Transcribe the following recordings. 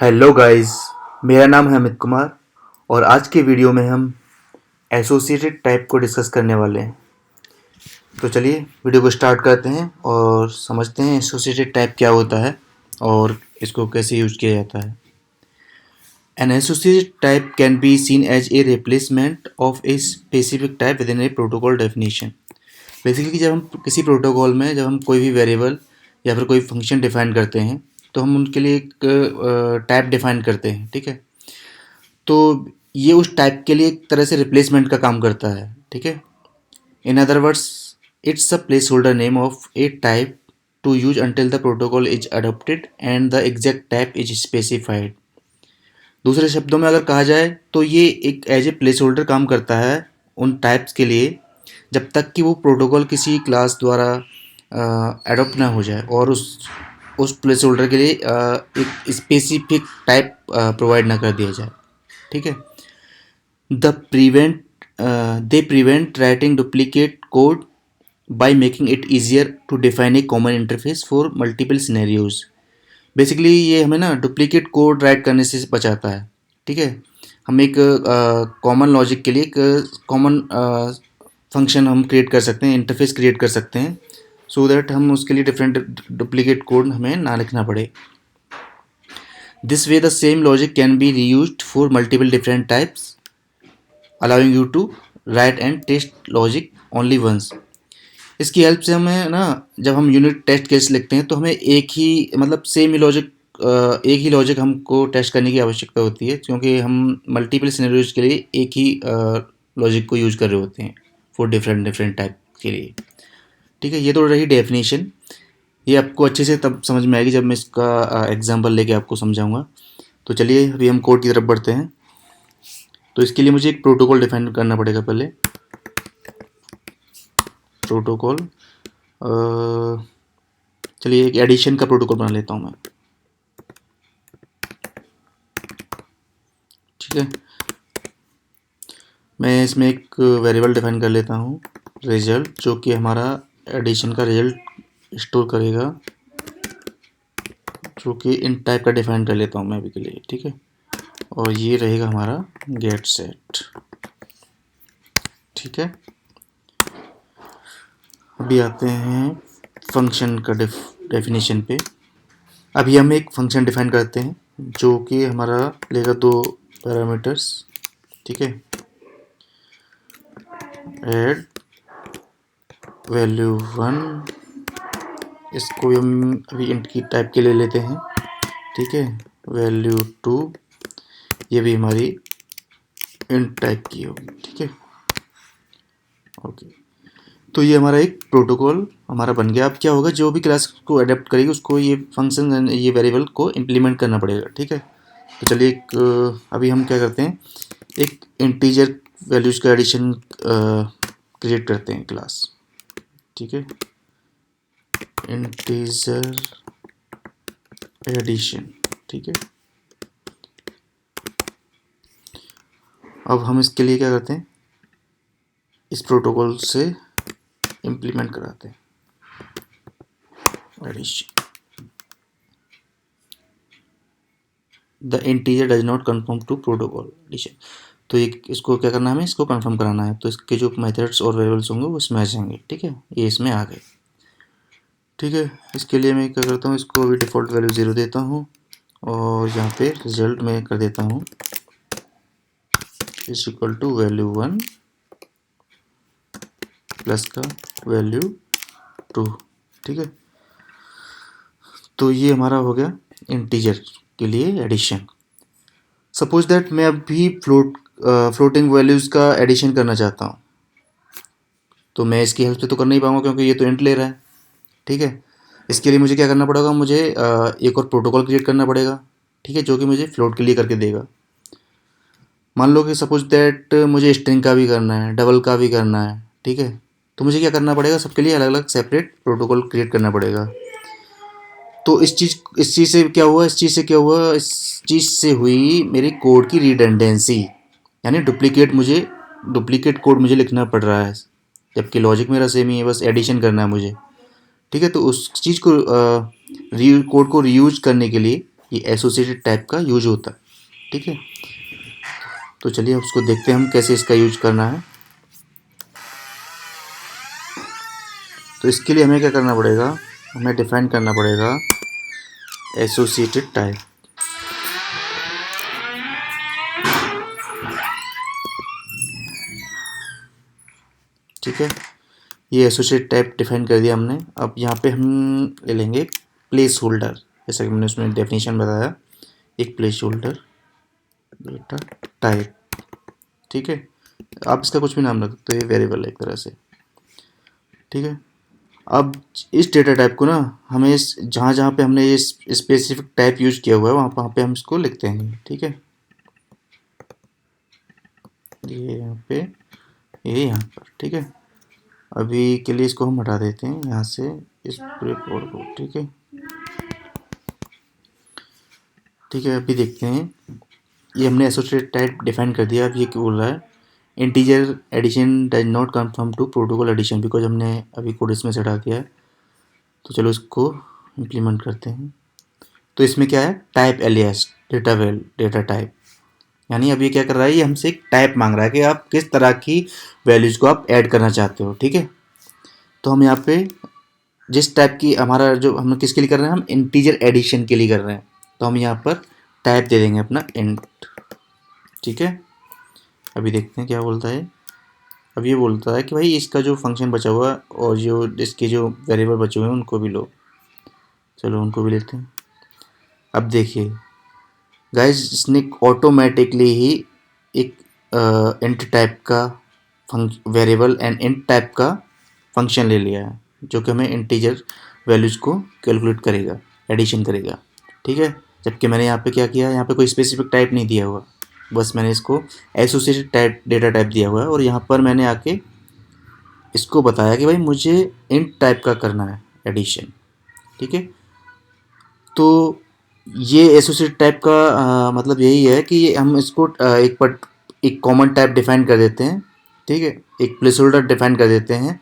Hello guys, मेरा नाम है अमित कुमार और आज के वीडियो में हम एसोसिएटेड टाइप को डिस्कस करने वाले हैं। तो चलिए वीडियो को स्टार्ट करते हैं और समझते हैं एसोसिएटेड टाइप क्या होता है और इसको कैसे यूज किया जाता है। An associated type can be seen as a replacement of a specific type within a protocol definition. Basically जब हम किसी प्रोटोकॉल में जब हम कोई भी वेरिएबल या फिर कोई फंक्शन डिफाइन करते हैं तो हम उनके लिए एक टाइप डिफाइन करते हैं, ठीक है। तो ये उस टाइप के लिए एक तरह से रिप्लेसमेंट का काम करता है, ठीक है। In other words it's a place holder name of A type two use until the protocol is adopted and the exact type is specified. दूसरे शब्दों में अगर कहा जाए तो ये एक एज ए प्लेस होल्डर काम करता है उन टाइप्स के लिए जब तक कि वो प्रोटोकॉल किसी क्लास द्वारा एडोप्ट ना हो जाए और उस प्लेस होल्डर के लिए एक स्पेसिफिक टाइप प्रोवाइड ना कर दिया जाए, ठीक है। The prevent they prevent writing duplicate code by making it easier to define a common interface for multiple scenarios. Basically ये हमें ना डुप्लीकेट कोड राइट करने से बचाता है, ठीक है। हम एक कॉमन लॉजिक के लिए एक कॉमन फंक्शन हम क्रिएट कर सकते हैं, इंटरफेस क्रिएट कर सकते हैं सो दैट हम उसके लिए डिफरेंट डुप्लीकेट कोड हमें ना लिखना पड़े। This way the same logic can be reused for multiple different types allowing you to write and test logic only once. इसकी हेल्प से हमें ना जब हम यूनिट टेस्ट केस लिखते हैं तो हमें एक ही मतलब सेम ही लॉजिक एक ही लॉजिक हमको टेस्ट करने की आवश्यकता होती है क्योंकि हम मल्टीपल सिनेरियोज के लिए एक ही लॉजिक को यूज़ कर रहे होते हैं फॉर डिफरेंट डिफरेंट टाइप के लिए, ठीक है। ये तो रही डेफिनेशन, ये आपको अच्छे से तब समझ में आएगी जब मैं इसका एग्जांपल लेके आपको समझाऊंगा। तो चलिए अभी हम कोड की तरफ बढ़ते हैं। तो इसके लिए मुझे एक प्रोटोकॉल डिफाइन करना पड़ेगा पहले। प्रोटोकॉल चलिए एक एडिशन का प्रोटोकॉल बना लेता हूँ मैं, ठीक है। मैं इसमें एक वेरिएबल डिफाइन कर लेता हूँ रिजल्ट, जो कि हमारा एडिशन का रिजल्ट स्टोर करेगा, जो कि इन टाइप का डिफाइन कर लेता हूँ मैं अभी के लिए, ठीक है। और ये रहेगा हमारा गेट सेट, ठीक है। अभी आते हैं फंक्शन का डेफिनेशन पे। अभी हम एक फंक्शन डिफाइन करते हैं जो कि हमारा लेगा दो पैरामीटर्स, ठीक है। ऐड वैल्यू 1, इसको भी हम अभी इंट की टाइप के ले लेते हैं, ठीक है। वैल्यू 2, ये भी हमारी इंट टाइप की होगी, ठीक है। ओके, तो ये हमारा एक प्रोटोकॉल हमारा बन गया। अब क्या होगा, जो भी क्लास को अडेप्ट करेगी उसको ये फंक्शन ये वेरिएबल को इम्प्लीमेंट करना पड़ेगा, ठीक है। तो चलिए एक अभी हम क्या करते हैं, एक इंटीजर वैल्यूज का एडिशन क्रिएट करते हैं क्लास, ठीक है। इंटीजर एडिशन, ठीक है। अब हम इसके लिए क्या करते हैं, इस प्रोटोकॉल से इम्प्लीमेंट कराते हैं addition. The integer does not confirm to protocol addition. तो ये इसको क्या करना है, हमें इसको कन्फर्म कराना है। तो इसके जो मेथड्स और वेरिएबल्स होंगे वो इसमें आ जाएंगे, ठीक है। ये इसमें आ गए, ठीक है। इसके लिए मैं क्या करता हूँ, इसको अभी डिफ़ॉल्ट वैल्यू 0 देता हूँ और यहाँ पे रिजल्ट में कर देता हूँ is equal to value 1 plus का वैल्यू 2, ठीक है। तो ये हमारा हो गया इंटीजर के लिए एडिशन। सपोज दैट मैं अभी फ्लोटिंग वैल्यूज़ का एडिशन करना चाहता हूँ, तो मैं इसकी हेल्प से तो कर नहीं पाऊंगा क्योंकि ये तो इंट ले रहा है, ठीक है। इसके लिए मुझे क्या करना पड़ेगा, मुझे एक और प्रोटोकॉल क्रिएट करना पड़ेगा, ठीक है, जो कि मुझे फ्लोट के लिए करके देगा। मान लो कि सपोज दैट मुझे स्ट्रिंग का भी करना है, डबल का भी करना है, ठीक है। तो मुझे क्या करना पड़ेगा, सबके लिए अलग अलग सेपरेट प्रोटोकॉल क्रिएट करना पड़ेगा। तो इस चीज़ से क्या हुआ, इस चीज़ से हुई मेरी कोड की रिडंडेंसी, यानी डुप्लीकेट कोड मुझे लिखना पड़ रहा है, जबकि लॉजिक मेरा सेम ही है, बस एडिशन करना है मुझे, ठीक है। तो उस चीज़ को कोड को रीयूज करने के लिए ये एसोसिएटेड टाइप का यूज होता है, ठीक है। तो चलिए उसको देखते हैं हम कैसे इसका यूज करना है। तो इसके लिए हमें क्या करना पड़ेगा, हमें डिफाइन करना पड़ेगा एसोसिएटेड टाइप। ठीक है, ये एसोसिएटेड टाइप डिफाइन कर दिया हमने। अब यहाँ पे हम ले लेंगे प्लेस होल्डर, जैसा कि मैंने उसमें डेफिनेशन बताया, एक प्लेस होल्डर डेटा टाइप। ठीक है, आप इसका कुछ भी नाम रख सकते हो, ये वेरिएबल है एक तरह से। ठीक है, अब इस डेटा टाइप को ना हमें इस जहाँ जहाँ पे हमने ये स्पेसिफिक टाइप यूज किया हुआ है वहाँ पे हम इसको लिखते हैं। ठीक है, ये यहाँ पे, ये यहाँ पर। ठीक है, अभी के लिए इसको हम हटा देते हैं यहाँ से, इस पूरे कोड को। ठीक है, ठीक है, अभी देखते हैं, ये हमने एसोसिएटेड टाइप डिफाइन कर दिया। अब ये क्या बोल रहा है, integer addition does not confirm to protocol addition, because हमने अभी कोड इसमें से हटा दिया है। तो चलो इसको इम्प्लीमेंट करते हैं। तो इसमें क्या है, टाइप एलियास डेटा टाइप, यानी अब ये क्या कर रहा है, ये हमसे एक टाइप मांग रहा है कि आप किस तरह की वैल्यूज़ को आप ऐड करना चाहते हो। ठीक है, तो हम यहाँ पे जिस टाइप की हमारा जो हम किसके लिए कर रहे हैं, हम इंटीजर एडिशन के लिए कर रहे हैं, तो हम यहाँ पर टाइप दे देंगे अपना इंट। ठीक है, अभी देखते हैं क्या बोलता है। अब ये बोलता है कि भाई इसका जो फंक्शन बचा हुआ और जो इसके जो वेरिएबल बचे हुए हैं उनको भी लो। चलो उनको भी लेते हैं। अब देखिए गाइस, इसने ऑटोमेटिकली ही एक इंट टाइप का वेरिएबल एंड इंट टाइप का फंक्शन ले लिया है, जो कि हमें इंटीजर वैल्यूज़ को कैलकुलेट करेगा, एडिशन करेगा। ठीक है, जबकि मैंने यहाँ पे क्या किया, यहाँ पे कोई स्पेसिफिक टाइप नहीं दिया हुआ, बस मैंने इसको एसोसिएटेड टाइप डेटा टाइप दिया हुआ है, और यहाँ पर मैंने आके इसको बताया कि भाई मुझे इंट टाइप का करना है एडिशन। ठीक है, तो ये एसोसिएटेड टाइप का मतलब यही है कि हम इसको एक कॉमन टाइप डिफाइन कर देते हैं। ठीक है, एक प्लेस होल्डर डिफाइन कर देते हैं,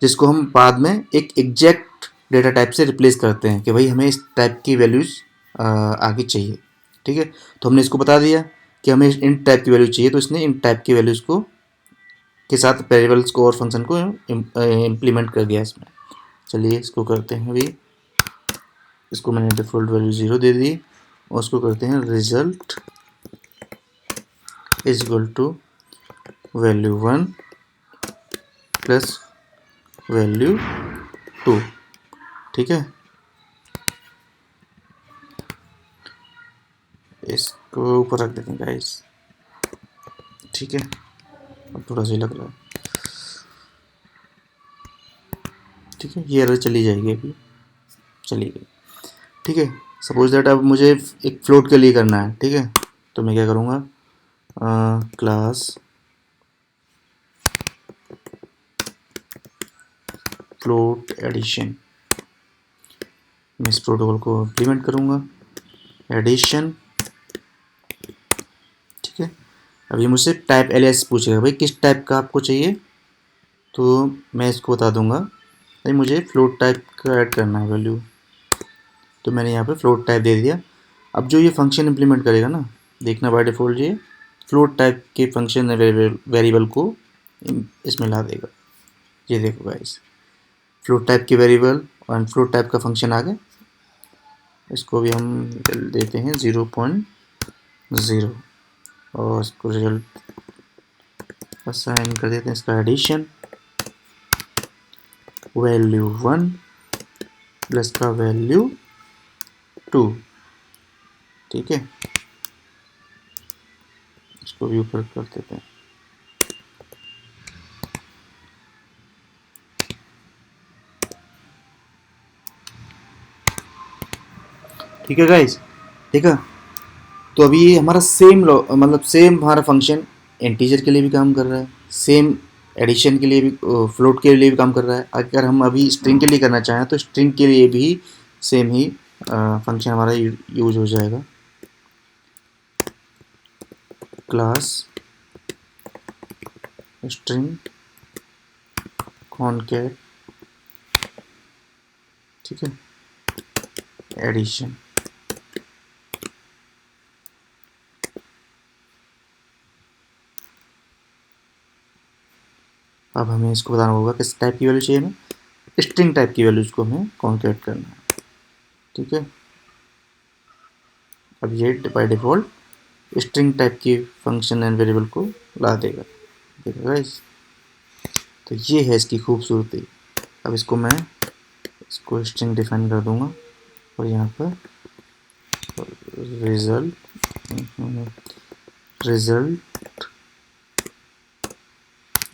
जिसको हम बाद में एक एग्जैक्ट डेटा टाइप से रिप्लेस करते हैं कि भाई हमें इस टाइप की वैल्यूज़ आगे चाहिए। ठीक है, तो हमने इसको बता दिया कि हमें इन टाइप की वैल्यू चाहिए, तो इसने इन टाइप की वैल्यूज़ को के साथ वेरिएबल्स को और फंक्शन को इम्प्लीमेंट कर दिया इसमें। चलिए इसको करते हैं अभी, इसको मैंने डिफ़ॉल्ट वैल्यू 0 दे दी, और उसको करते हैं result is equal to value 1 plus value 2। ठीक है, इसको ऊपर रख देते हैं गाइस। ठीक है, अब थोड़ा सा लग रहा है। ठीक है, ये एरर चली जाएगी, अभी चली गई। ठीक है, सपोज दैट अब मुझे एक फ्लोट के लिए करना है। ठीक है, तो मैं क्या करूँगा, क्लास फ्लोट एडिशन, मैं इस प्रोटोकॉल को इम्प्लीमेंट करूँगा, एडिशन। ठीक है, अभी मुझसे टाइप एलियास पूछेगा, भाई किस टाइप का आपको चाहिए, तो मैं इसको बता दूंगा भाई मुझे फ्लोट टाइप का ऐड करना है वैल्यू, तो मैंने यहाँ पे फ्लोट टाइप दे दिया। अब जो ये फंक्शन इम्प्लीमेंट करेगा ना, देखना बाय डिफ़ॉल्ट ये फ्लोट टाइप के फंक्शन वेरिएबल को इसमें ला देगा। ये देखो गाइस, फ्लोट टाइप के वेरिएबल और फ्लोट टाइप का फंक्शन आ गया। इसको भी हम देते हैं 0.0, और इसको रिजल्ट असाइन कर देते हैं इसका एडिशन, वैल्यू 1 प्लस का वैल्यू 2। ठीक है, इसको भी ऊपर कर देते हैं। ठीक है गाइस, ठीक है, तो अभी ये हमारा सेम मतलब सेम हमारा फंक्शन इंटीजर के लिए भी काम कर रहा है, सेम एडिशन के लिए भी, फ्लोट के लिए भी काम कर रहा है। अगर हम अभी स्ट्रिंग के लिए करना चाहें तो स्ट्रिंग के लिए भी सेम ही फंक्शन हमारा यूज हो जाएगा। क्लास स्ट्रिंग कॉनकैट, ठीक है, एडिशन। अब हमें इसको बताना होगा किस टाइप की वैल्यू चाहिए हमें, स्ट्रिंग टाइप की वैल्यूज को हमें कॉन्केट करना है, ठीक है। अब ये बाय डिफ़ॉल्ट स्ट्रिंग टाइप की फंक्शन एंड वेरिएबल को ला देगा, देखा गाइस। तो ये है इसकी खूबसूरती। अब इसको स्ट्रिंग डिफाइन कर दूंगा और यहाँ पर result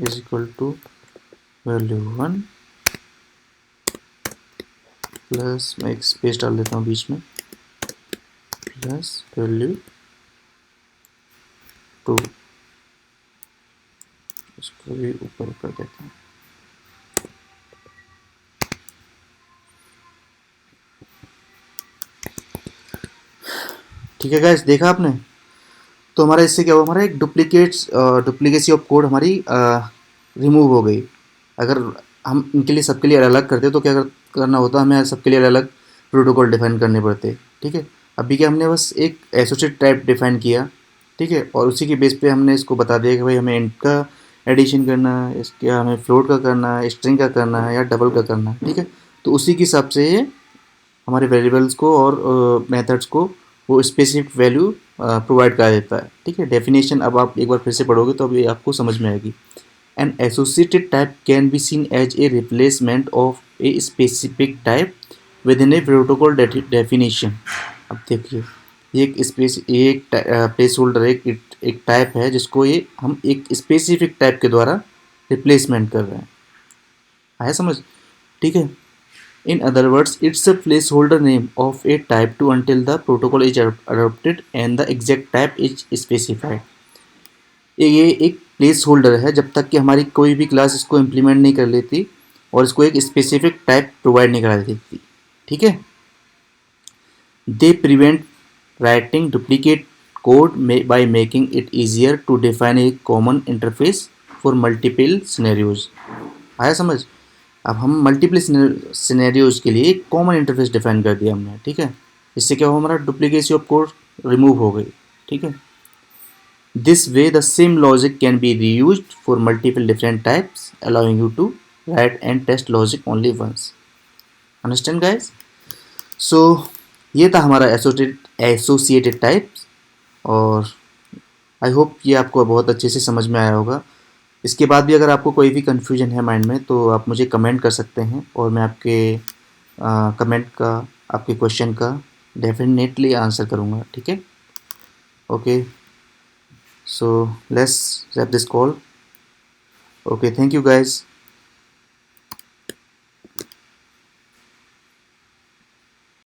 is equal to value 1 plus, मैं एक स्पेस डाल देता हूँ बीच में, प्लस वैल्यू 2, इसको भी ऊपर कर देता हूँ। ठीक है गाइस, देखा आपने। तो हमारा इससे क्या हुआ, हमारा एक डुप्लीकेसी ऑफ कोड हमारी रिमूव हो गई। अगर हम इनके लिए सबके लिए अलग अलग करते तो क्या करना होता, हमें सबके लिए अलग अलग प्रोटोकॉल डिफाइन करने पड़ते, ठीक है। अभी क्या हमने बस एक एसोसिएट टाइप डिफाइन किया, ठीक है, और उसी के बेस पे हमने इसको बता दिया कि भाई हमें इंट का एडिशन करना है, इसके हमें फ्लोट का करना है, स्ट्रिंग का करना है या डबल का करना है, ठीक है। तो उसी के हिसाब से ये हमारे वेरिएबल्स को और मेथड्स को वो स्पेसिफिक वैल्यू प्रोवाइड कर देता है, ठीक है। डेफिनेशन अब आप एक बार फिर से पढ़ोगे तो अभी आपको समझ में आएगी। An associated type can be seen as a replacement of a specific type within a protocol definition. अब देखिए, ये एक प्लेस होल्डर एक टाइप है जिसको ये हम एक स्पेसिफिक टाइप के द्वारा रिप्लेसमेंट कर रहे हैं, आया समझ, ठीक है। In other words, it's a placeholder name of a type to until the protocol is adopted and the exact type is specified. ये एक प्लेस होल्डर है जब तक कि हमारी कोई भी क्लास इसको इम्प्लीमेंट नहीं कर लेती और इसको एक स्पेसिफिक टाइप प्रोवाइड नहीं करा देती, ठीक है। दे prevent writing duplicate code by making it easier to define a common interface for multiple scenarios. आया समझ। अब हम मल्टीपल सिनेरियोज के लिए एक कॉमन इंटरफेस डिफाइन कर दिया हमने, ठीक है। इससे क्या हुआ, हमारा डुप्लीकेसी ऑफ कोड रिमूव हो गई, ठीक है। This way the same logic can be reused for multiple different types allowing you to write and test logic only once. Understand guys. So ये था हमारा एसोसिएटेड टाइप्स, और आई होप ये आपको बहुत अच्छे से समझ में आया होगा। इसके बाद भी अगर आपको कोई भी कन्फ्यूजन है माइंड में तो आप मुझे कमेंट कर सकते हैं और मैं आपके कमेंट का, आपके क्वेश्चन का डेफिनेटली आंसर करूँगा, ठीक है। Okay, so let's wrap this call. Okay, thank you guys.